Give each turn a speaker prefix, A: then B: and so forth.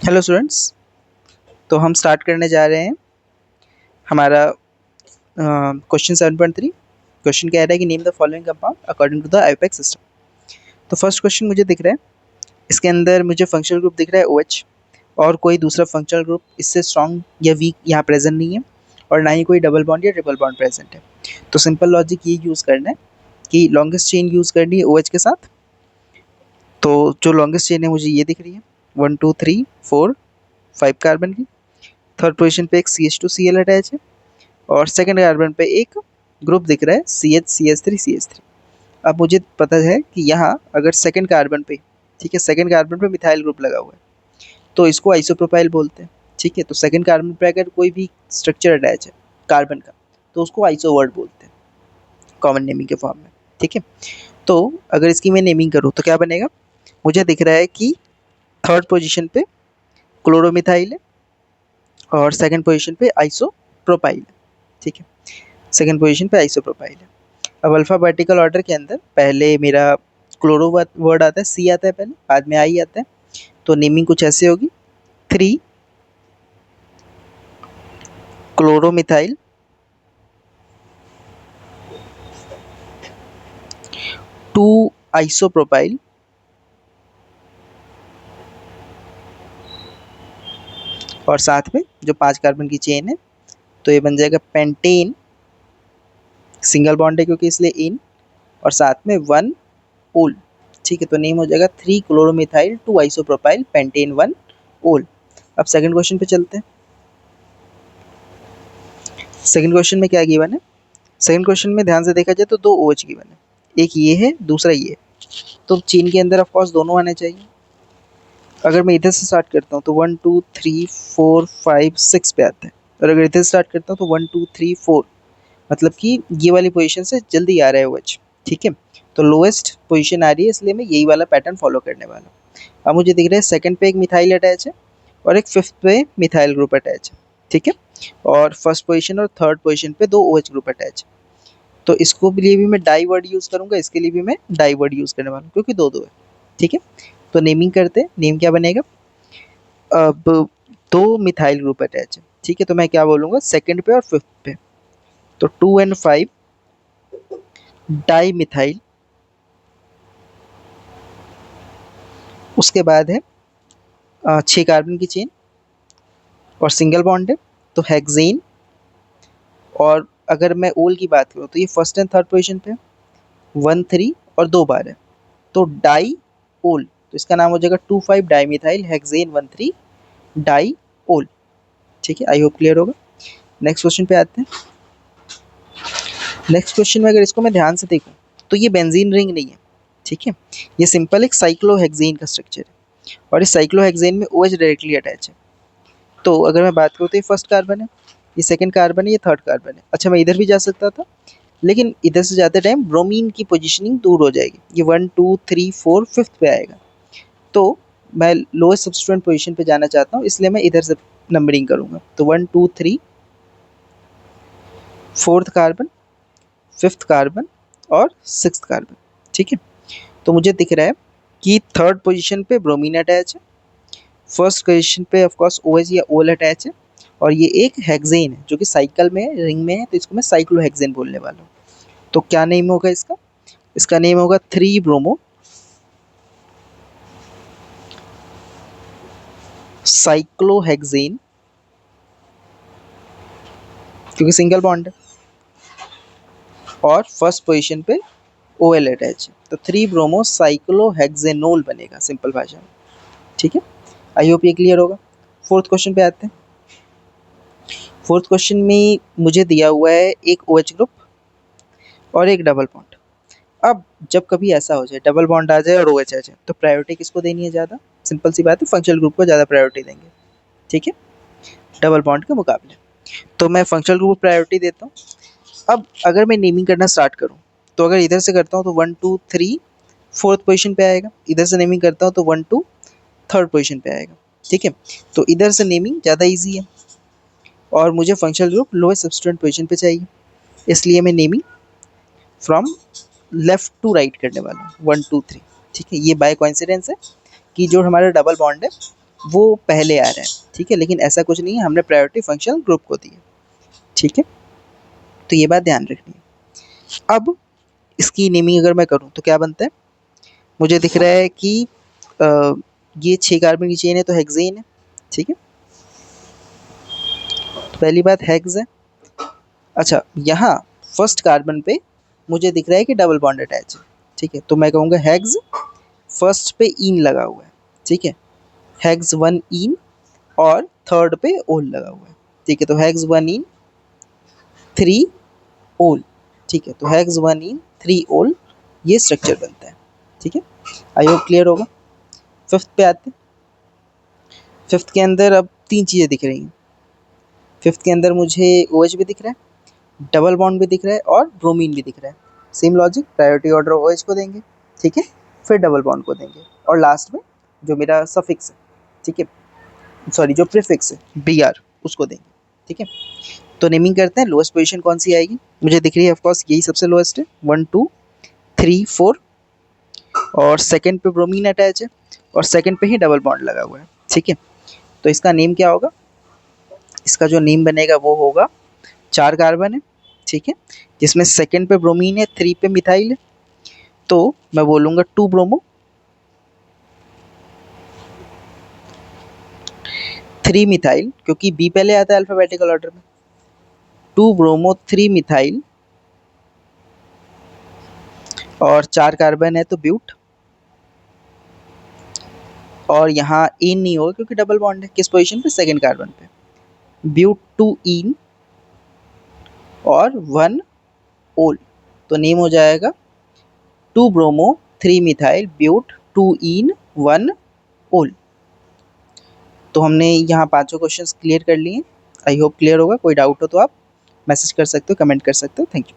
A: Hello students. तो हम start करने जा रहे हैं हमारा क्वेश्चन 7.3। क्वेश्चन कह रहा है कि name the following compound according to the IUPAC system. तो फर्स्ट क्वेश्चन मुझे दिख रहा है, इसके अंदर मुझे फंक्शनल ग्रुप दिख रहा है OH, और कोई दूसरा फंक्शनल ग्रुप इससे स्ट्रॉन्ग या वीक यहाँ प्रेजेंट नहीं है, और ना ही कोई डबल बॉन्ड या ट्रिपल बॉन्ड प्रेजेंट है। तो सिंपल लॉजिक ये यूज़ करना है कि लॉन्गेस्ट चेन यूज़ करनी है OH के साथ। तो जो लॉन्गेस्ट चेन है मुझे ये दिख रही है 1 2 3 4 5 कार्बन की। थर्ड पोजीशन पे एक CH2Cl अटैच है, और सेकंड कार्बन पे एक ग्रुप दिख रहा है CH CH3 CH3। अब मुझे पता है कि यहाँ अगर सेकंड कार्बन पे, ठीक है, सेकंड कार्बन पे मिथाइल ग्रुप लगा हुआ है तो इसको आइसोप्रोपाइल बोलते हैं। ठीक है, तो सेकंड कार्बन पे अगर कोई भी स्ट्रक्चर अटैच है कार्बन का तो उसको आइसोवर्ड बोलते हैं कॉमन नेमिंग के फॉर्म में। ठीक है, तो अगर इसकी मैं नेमिंग करूँ तो क्या बनेगा, मुझे दिख रहा है कि थर्ड पोजिशन पे क्लोरोमिथाइल है और सेकंड पोजीशन पे आइसोप्रोपाइल है। ठीक है, सेकंड पोजीशन पे आइसोप्रोपाइल है। अब अल्फ़ाबेटिकल ऑर्डर के अंदर पहले मेरा क्लोरो वर्ड आता है, C आता है पहले, बाद में I आता है। तो नेमिंग कुछ ऐसे होगी 3 क्लोरोमिथाइल 2 आइसोप्रोपाइल और साथ में जो 5 कार्बन की चेन है तो ये बन जाएगा पेंटेन, सिंगल बॉन्ड है क्योंकि इसलिए इन, और साथ में 1 ओल। ठीक है, तो नेम हो जाएगा 3 क्लोरोमिथाइल 2 आइसोप्रोपाइल पेंटेन 1 ओल। अब सेकंड क्वेश्चन पे चलते हैं। सेकंड क्वेश्चन में क्या गिवन है, सेकंड क्वेश्चन में ध्यान से देखा जाए तो 2 OH गिवन है, एक ये है दूसरा ये है। तो चेन के अंदर ऑफ कोर्स दोनों आने चाहिए। अगर मैं इधर से स्टार्ट करता हूँ तो 1 2 3 4 5 6 पे आता है, और अगर इधर से स्टार्ट करता हूँ तो 1 2 3 4, मतलब कि ये वाली पोजीशन से जल्दी आ रहा है OH। ठीक है, तो लोएस्ट पोजीशन आ रही है, इसलिए मैं यही वाला पैटर्न फॉलो करने वाला हूँ। अब मुझे दिख रहा है सेकंड पे एक मिथाइल अटैच है और एक फिफ्थ पे मिथाइल ग्रुप अटैच है। ठीक है, और फर्स्ट पोजीशन और थर्ड पोजीशन पे 2 OH ग्रुप अटैच है। तो इसको लिए भी मैं डाई वर्ड यूज़ करूँगा, इसके लिए भी मैं डाई वर्ड यूज़ करने वाला हूँ क्योंकि दो है। ठीक है, तो नेमिंग करते हैं। नेम क्या बनेगा, अब 2 मिथाइल ग्रुप अटैच है। ठीक है, तो मैं क्या बोलूँगा सेकंड पे और फिफ्थ पे, तो 2 and 5 डाई मिथाइल। उसके बाद है 6 कार्बन की चेन और सिंगल बॉन्ड है तो हेक्सेन। और अगर मैं ओल की बात करूँ तो ये फर्स्ट एंड थर्ड पोजीशन पे 1 3 और 2 बार है, तो डाई ओल, तो इसका नाम हो जाएगा 2 5 डाई मिथाइल हेक्सेन 1 3 डाई ओल। ठीक है, आई होप क्लियर होगा। नेक्स्ट क्वेश्चन पे आते हैं। नेक्स्ट क्वेश्चन में अगर इसको मैं ध्यान से देखूँ तो ये बेंजीन रिंग नहीं है। ठीक है, ये सिंपल एक साइक्लोहेक्सेन का स्ट्रक्चर है, और इस साइक्लोहेक्सेन में OH डायरेक्टली अटैच है। तो अगर मैं बात करूँ तो ये फर्स्ट कार्बन है, ये सेकंड कार्बन है, ये थर्ड कार्बन है। अच्छा, मैं इधर भी जा सकता था, लेकिन इधर से जाते टाइम ब्रोमीन की पोजीशनिंग दूर हो जाएगी, ये 1 2 3 4 फिफ्थ पे आएगा। तो मैं लोएस्ट सब्स्टिट्यूएंट पोजीशन पे जाना चाहता हूँ, इसलिए मैं इधर से नंबरिंग करूँगा। तो 1 2 3 फोर्थ कार्बन, फिफ्थ कार्बन और सिक्स्थ कार्बन। ठीक है, तो मुझे दिख रहा है कि थर्ड पोजीशन पे ब्रोमीन अटैच है, फर्स्ट पोजीशन पे ऑफ कोर्स OH या ओल अटैच है, और ये एक हेक्सेन है जो कि साइकिल में रिंग में है, तो इसको मैं साइक्लोहेक्सेन बोलने वाला हूँ। तो क्या नेम होगा इसका, इसका नेम होगा 3 ब्रोमो साइक्लोहेक्सेन, क्योंकि सिंगल बॉन्ड है और फर्स्ट पोजीशन पे OL अटैच है, तो 3 ब्रोमो साइक्लोहेक्सेनोल बनेगा सिंपल भाषा में। ठीक है, आई होप ये क्लियर होगा। फोर्थ क्वेश्चन पे आते हैं। फोर्थ क्वेश्चन में मुझे दिया हुआ है एक OH ग्रुप और एक डबल बॉन्ड। अब जब कभी ऐसा हो जाए डबल बॉन्ड आ जाए और OH आ जाए तो प्रायोरिटी किसको देनी है ज़्यादा, सिंपल सी बात है, फंक्शनल ग्रुप को ज़्यादा प्रायोरिटी देंगे। ठीक है, डबल बॉन्ड के मुकाबले, तो मैं फंक्शनल ग्रुप को प्रायोरिटी देता हूँ। अब अगर मैं नेमिंग करना स्टार्ट करूँ तो अगर इधर से करता हूँ तो 1 2 3 फोर्थ पोजीशन पे आएगा, इधर से नेमिंग करता हूँ तो 1 2 थर्ड पोजीशन पे आएगा। ठीक है, तो इधर से नेमिंग ज़्यादा ईजी है, और मुझे functional group lowest substituent position पे चाहिए, इसलिए मैं naming from left to right करने वाला हूँ 1 2 3। ठीक है, ये बाय कोइंसिडेंस है कि जो हमारा डबल बॉन्ड है वो पहले आ रहा है, ठीक है, लेकिन ऐसा कुछ नहीं है, हमने प्रायोरिटी फंक्शन ग्रुप को दी है, ठीक है, तो ये बात ध्यान रखनी है। अब इसकी नेमिंग अगर मैं करूँ तो क्या बनता है, मुझे दिख रहा है कि ये 6 कार्बन की चेन है तो हेक्सेन है, ठीक है, तो पहली बात हेक्स है। अच्छा, यहाँ फर्स्ट कार्बन पे मुझे दिख रहा है कि डबल बॉन्ड अटैच है, ठीक है, तो मैं कहूँगा हेक्स, फर्स्ट पे इन लगा हुआ है, ठीक है, हेक्स 1 इन, और थर्ड पे ओल लगा हुआ है, ठीक है, तो हेक्स 1 इन 3 ओल, ठीक है, तो हेक्स 1 इन 3 ओल ये स्ट्रक्चर बनता है, ठीक है, आई होप क्लियर होगा। फिफ्थ पे आते हैं। फिफ्थ के अंदर अब 3 चीज़ें दिख रही हैं। फिफ्थ के अंदर मुझे OH भी दिख रहा है, डबल बॉन्ड भी दिख रहा है और ब्रोमीन भी दिख रहा है। Same logic, priority order OH को देंगे, ठीक है, फिर डबल बॉन्ड को देंगे, और लास्ट में जो मेरा सफिक्स है, ठीक है, सॉरी जो प्रीफिक्स है BR उसको देंगे, ठीक है। तो नेमिंग करते हैं, लोएस्ट पोजीशन कौन सी आएगी, मुझे दिख रही है ऑफकोर्स यही सबसे लोएस्ट है, 1 2 3 4, और सेकंड पे ब्रोमीन अटैच है और सेकंड पे ही डबल बॉन्ड लगा हुआ है, ठीक है, तो इसका नेम क्या होगा, इसका जो नेम बनेगा वो होगा, 4 कार्बन है, ठीक है, जिसमें सेकंड पे ब्रोमीन है, 3 पे मिथाइल है, तो मैं बोलूँगा 2 ब्रोमो 3 मिथाइल, क्योंकि बी पहले आता है अल्फाबेटिकल ऑर्डर में, 2 ब्रोमो 3 मिथाइल, और 4 कार्बन है तो ब्यूट, और यहाँ इन नहीं होगा क्योंकि डबल बॉन्ड है, किस पोजीशन पे, सेकंड कार्बन पे, ब्यूट 2 इन और 1 ओल, तो नेम हो जाएगा 2 ब्रोमो 3 मिथाइल ब्यूट 2 इन 1 ओल। तो हमने यहाँ पांचों क्वेश्चंस क्लियर कर लिए। आई होप क्लियर होगा। कोई डाउट हो तो आप मैसेज कर सकते हो, कमेंट कर सकते हो। Thank you.